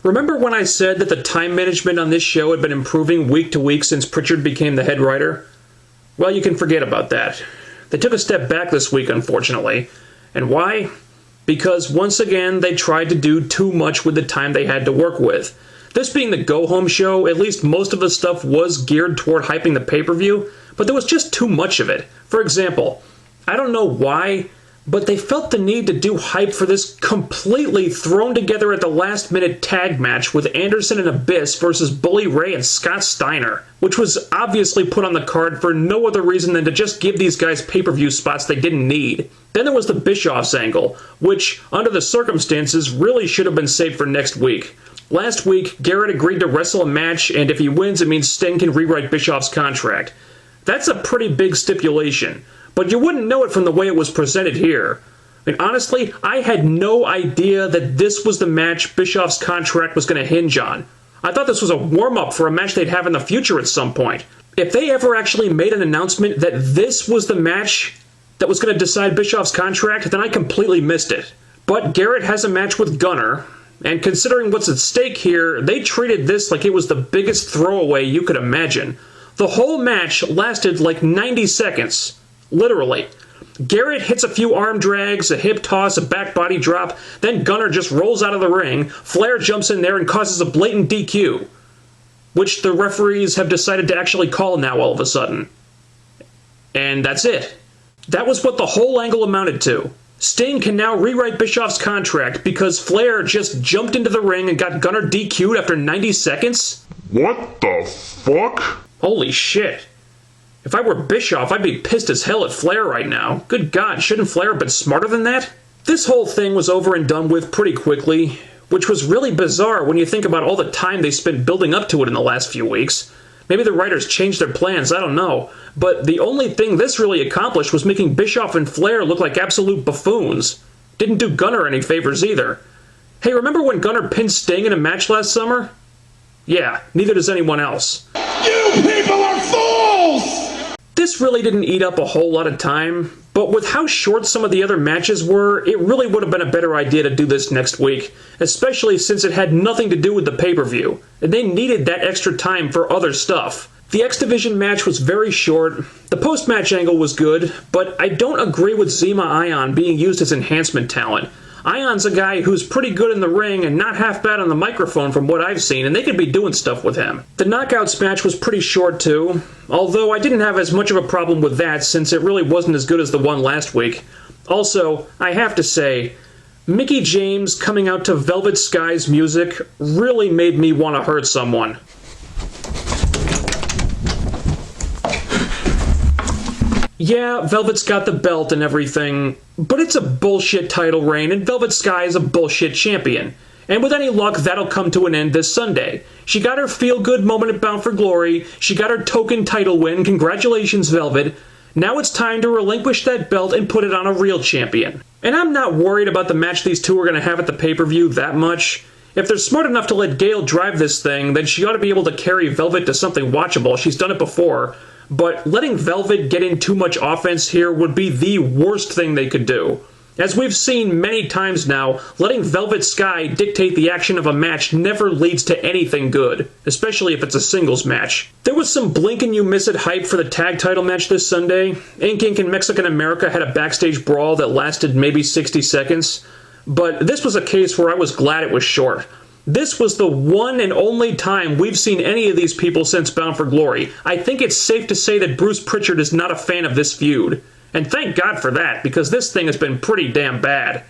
Remember when I said that the time management on this show had been improving week to week since Pritchard became the head writer? Well, you can forget about that. They took a step back this week, unfortunately. And why? Because once again, they tried to do too much with the time they had to work with. This being the go-home show, at least most of the stuff was geared toward hyping the pay-per-view, but there was just too much of it. For example, I don't know why, but they felt the need to do hype for this completely thrown together at the last minute tag match with Anderson and Abyss versus Bully Ray and Scott Steiner, which was obviously put on the card for no other reason than to just give these guys pay-per-view spots they didn't need. Then there was the Bischoff's angle, which, under the circumstances, really should have been saved for next week. Last week, Garrett agreed to wrestle a match, and if he wins, it means Sting can rewrite Bischoff's contract. That's a pretty big stipulation, but you wouldn't know it from the way it was presented here. I mean, honestly, I had no idea that this was the match Bischoff's contract was going to hinge on. I thought this was a warm-up for a match they'd have in the future at some point. If they ever actually made an announcement that this was the match that was going to decide Bischoff's contract, then I completely missed it. But Garrett has a match with Gunner, and considering what's at stake here, they treated this like it was the biggest throwaway you could imagine. The whole match lasted like 90 seconds. Literally. Garrett hits a few arm drags, a hip toss, a back body drop, then Gunner just rolls out of the ring, Flair jumps in there and causes a blatant DQ, which the referees have decided to actually call now all of a sudden. And that's it. That was what the whole angle amounted to. Sting can now rewrite Bischoff's contract because Flair just jumped into the ring and got Gunner DQ'd after 90 seconds? What the fuck? Holy shit. If I were Bischoff, I'd be pissed as hell at Flair right now. Good God, shouldn't Flair have been smarter than that? This whole thing was over and done with pretty quickly, which was really bizarre when you think about all the time they spent building up to it in the last few weeks. Maybe the writers changed their plans, I don't know. But the only thing this really accomplished was making Bischoff and Flair look like absolute buffoons. Didn't do Gunner any favors either. Hey, remember when Gunner pinned Sting in a match last summer? Yeah, neither does anyone else. You people are fools! This really didn't eat up a whole lot of time, but with how short some of the other matches were, it really would have been a better idea to do this next week, especially since it had nothing to do with the pay-per-view, and they needed that extra time for other stuff. The X Division match was very short, the post-match angle was good, but I don't agree with Zema Ion being used as enhancement talent. Ion's a guy who's pretty good in the ring and not half bad on the microphone from what I've seen, and they could be doing stuff with him. The Knockouts match was pretty short too, although I didn't have as much of a problem with that since it really wasn't as good as the one last week. Also, I have to say, Mickie James coming out to Velvet Sky's music really made me want to hurt someone. Yeah, Velvet's got the belt and everything, but it's a bullshit title reign, and Velvet Sky is a bullshit champion. And with any luck, that'll come to an end this Sunday. She got her feel-good moment at Bound for Glory, she got her token title win, congratulations Velvet. Now it's time to relinquish that belt and put it on a real champion. And I'm not worried about the match these two are going to have at the pay-per-view that much. If they're smart enough to let Gail drive this thing, then she ought to be able to carry Velvet to something watchable. She's done it before. But letting Velvet get in too much offense here would be the worst thing they could do. As we've seen many times now, letting Velvet Sky dictate the action of a match never leads to anything good, especially if it's a singles match. There was some blink and you miss it hype for the tag title match this Sunday. Ink Inc. and Mexican America had a backstage brawl that lasted maybe 60 seconds, but this was a case where I was glad it was short. This was the one and only time we've seen any of these people since Bound for Glory. I think it's safe to say that Bruce Pritchard is not a fan of this feud. And thank God for that, because this thing has been pretty damn bad.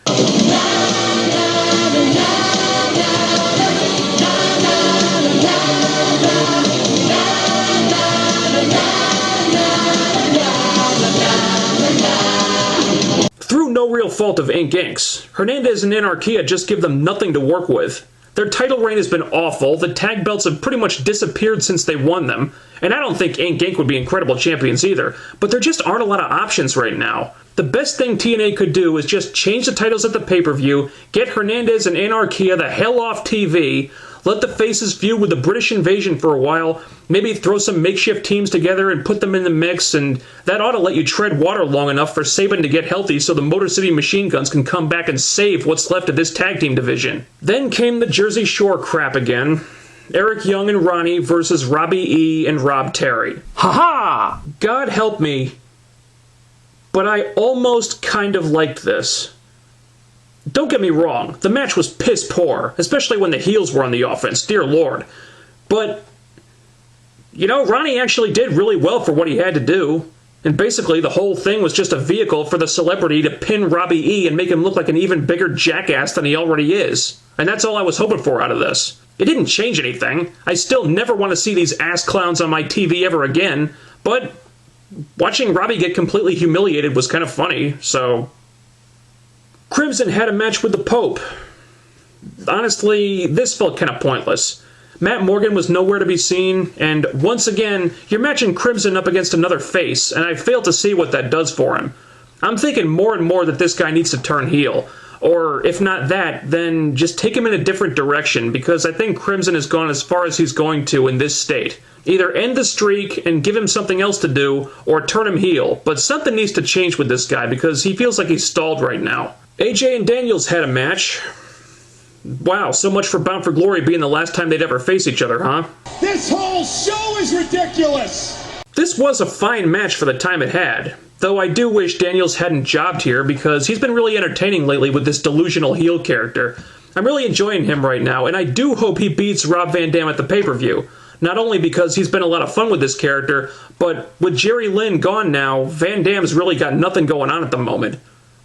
Through no real fault of Ink Inc.'s, Hernandez and Anarchia just give them nothing to work with. Their title reign has been awful, the tag belts have pretty much disappeared since they won them, and I don't think Ink Inc. would be incredible champions either, but there just aren't a lot of options right now. The best thing TNA could do is just change the titles at the pay-per-view, get Hernandez and Anarchia the hell off TV, Let the faces feud with the British invasion for a while. Maybe throw some makeshift teams together and put them in the mix, and that ought to let you tread water long enough for Sabin to get healthy so the Motor City Machine Guns can come back and save what's left of this tag team division. Then came the Jersey Shore crap again. Eric Young and Ronnie versus Robbie E. and Rob Terry. Ha-ha! God help me, but I almost kind of liked this. Don't get me wrong, the match was piss poor, especially when the heels were on the offense, dear lord. But, you know, Ronnie actually did really well for what he had to do. And basically, the whole thing was just a vehicle for the celebrity to pin Robbie E. and make him look like an even bigger jackass than he already is. And that's all I was hoping for out of this. It didn't change anything. I still never want to see these ass clowns on my TV ever again, but watching Robbie get completely humiliated was kind of funny, so... Crimson had a match with the Pope. Honestly, this felt kind of pointless. Matt Morgan was nowhere to be seen, and once again, you're matching Crimson up against another face, and I fail to see what that does for him. I'm thinking more and more that this guy needs to turn heel. Or, if not that, then just take him in a different direction, because I think Crimson has gone as far as he's going to in this state. Either end the streak and give him something else to do, or turn him heel, but something needs to change with this guy, because he feels like he's stalled right now. AJ and Daniels had a match. Wow, so much for Bound for Glory being the last time they'd ever face each other, huh? This whole show is ridiculous! This was a fine match for the time it had, though I do wish Daniels hadn't jobbed here because he's been really entertaining lately with this delusional heel character. I'm really enjoying him right now, and I do hope he beats Rob Van Dam at the pay-per-view. Not only because he's been a lot of fun with this character, but with Jerry Lynn gone now, Van Dam's really got nothing going on at the moment.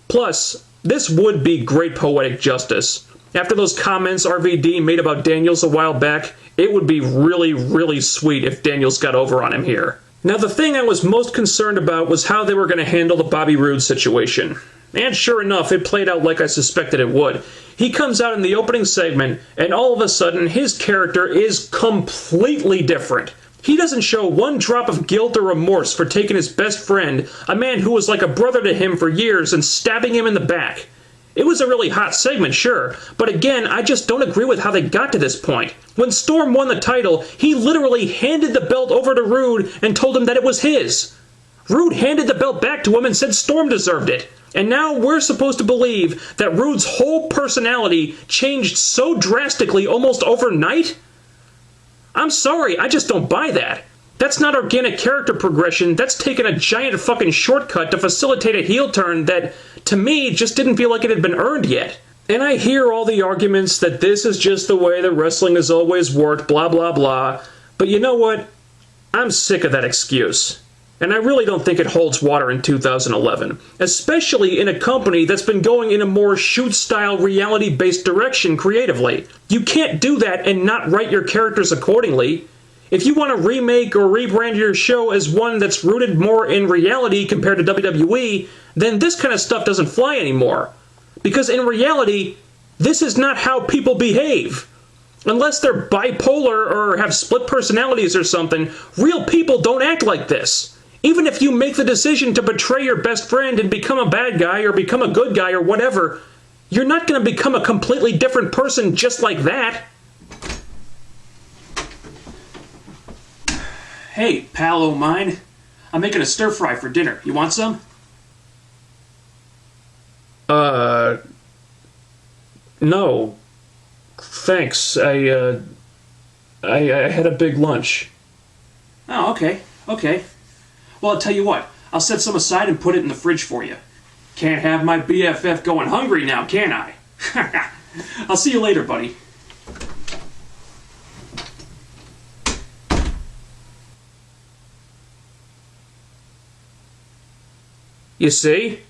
Plus, this would be great poetic justice. After those comments RVD made about Daniels a while back, it would be really, really sweet if Daniels got over on him here. Now, the thing I was most concerned about was how they were going to handle the Bobby Roode situation. And sure enough, it played out like I suspected it would. He comes out in the opening segment, and all of a sudden, his character is completely different. He doesn't show one drop of guilt or remorse for taking his best friend, a man who was like a brother to him for years, and stabbing him in the back. It was a really hot segment, sure, but again, I just don't agree with how they got to this point. When Storm won the title, he literally handed the belt over to Roode and told him that it was his. Roode handed the belt back to him and said Storm deserved it. And now we're supposed to believe that Roode's whole personality changed so drastically almost overnight? I'm sorry, I just don't buy that. That's not organic character progression, that's taking a giant fucking shortcut to facilitate a heel turn that, to me, just didn't feel like it had been earned yet. And I hear all the arguments that this is just the way that wrestling has always worked, blah blah blah, but you know what? I'm sick of that excuse. And I really don't think it holds water in 2011, especially in a company that's been going in a more shoot-style, reality-based direction creatively. You can't do that and not write your characters accordingly. If you want to remake or rebrand your show as one that's rooted more in reality compared to WWE, then this kind of stuff doesn't fly anymore. Because in reality, this is not how people behave. Unless they're bipolar or have split personalities or something, real people don't act like this. Even if you make the decision to betray your best friend and become a bad guy or become a good guy or whatever, you're not going to become a completely different person just like that. Hey, pal o' mine. I'm making a stir fry for dinner. You want some? No. Thanks. I had a big lunch. Oh, okay. Okay. Well, I'll tell you what. I'll set some aside and put it in the fridge for you. Can't have my BFF going hungry now, can I? I'll see you later, buddy. You see?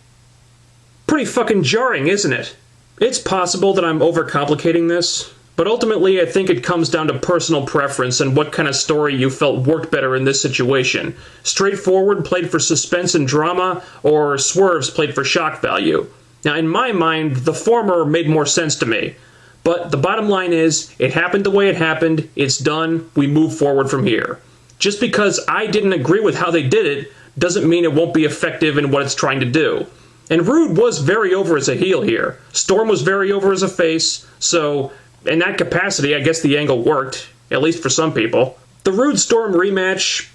Pretty fucking jarring, isn't it? It's possible that I'm overcomplicating this, but ultimately I think it comes down to personal preference and what kind of story you felt worked better in this situation. Straightforward played for suspense and drama, or swerves played for shock value. Now, in my mind, the former made more sense to me. But the bottom line is, it happened the way it happened, it's done, we move forward from here. Just because I didn't agree with how they did it, doesn't mean it won't be effective in what it's trying to do. And Roode was very over as a heel here. Storm was very over as a face, so in that capacity, I guess the angle worked, at least for some people. The Rude Storm rematch,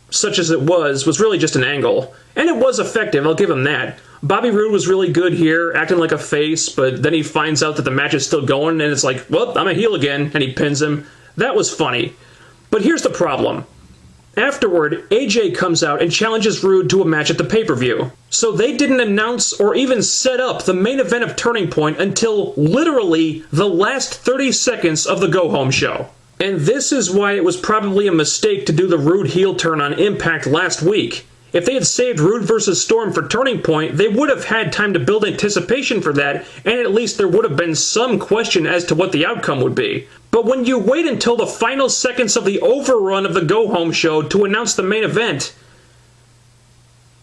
such as it was really just an angle. And it was effective, I'll give him that. Bobby Roode was really good here, acting like a face, but then he finds out that the match is still going, and it's like, well, I'm a heel again, and he pins him. That was funny. But here's the problem. Afterward, AJ comes out and challenges Roode to a match at the pay-per-view. So they didn't announce or even set up the main event of Turning Point until literally the last 30 seconds of the go-home show. And this is why it was probably a mistake to do the Roode heel turn on Impact last week. If they had saved Roode vs. Storm for Turning Point, they would have had time to build anticipation for that, and at least there would have been some question as to what the outcome would be. But when you wait until the final seconds of the overrun of the go-home show to announce the main event,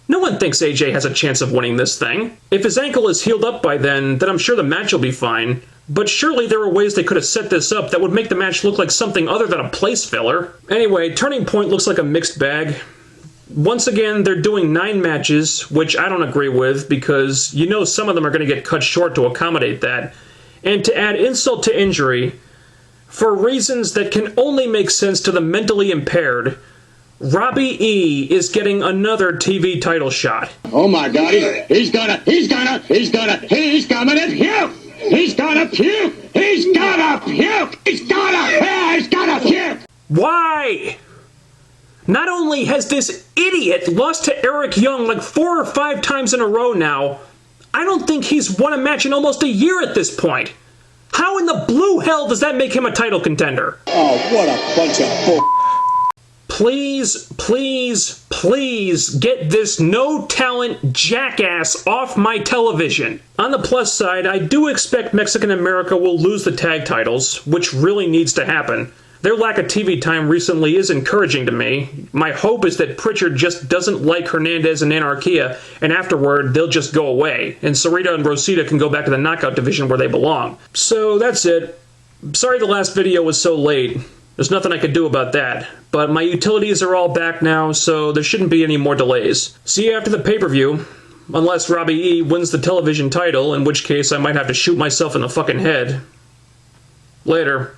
no one thinks AJ has a chance of winning this thing. If his ankle is healed up by then I'm sure the match will be fine. But surely there were ways they could have set this up that would make the match look like something other than a place filler. Anyway, Turning Point looks like a mixed bag. Once again, they're doing 9 matches, which I don't agree with, because you know some of them are going to get cut short to accommodate that. And to add insult to injury, for reasons that can only make sense to the mentally impaired, Robbie E. is getting another TV title shot. Oh my God, he's gonna puke! He's gonna puke! He's gonna puke! He's gonna puke! Why? Not only has this idiot lost to Eric Young like 4 or 5 times in a row now, I don't think he's won a match in almost a year at this point. How in the blue hell does that make him a title contender? Oh, what a bunch of bull. Please, please, please get this no-talent jackass off my television. On the plus side, I do expect Mexican America will lose the tag titles, which really needs to happen. Their lack of TV time recently is encouraging to me. My hope is that Pritchard just doesn't like Hernandez and Anarquia, and afterward, they'll just go away, and Sarita and Rosita can go back to the Knockout division where they belong. So that's it. Sorry the last video was so late. There's nothing I could do about that. But my utilities are all back now, so there shouldn't be any more delays. See you after the pay-per-view. Unless Robbie E. wins the television title, in which case I might have to shoot myself in the fucking head. Later.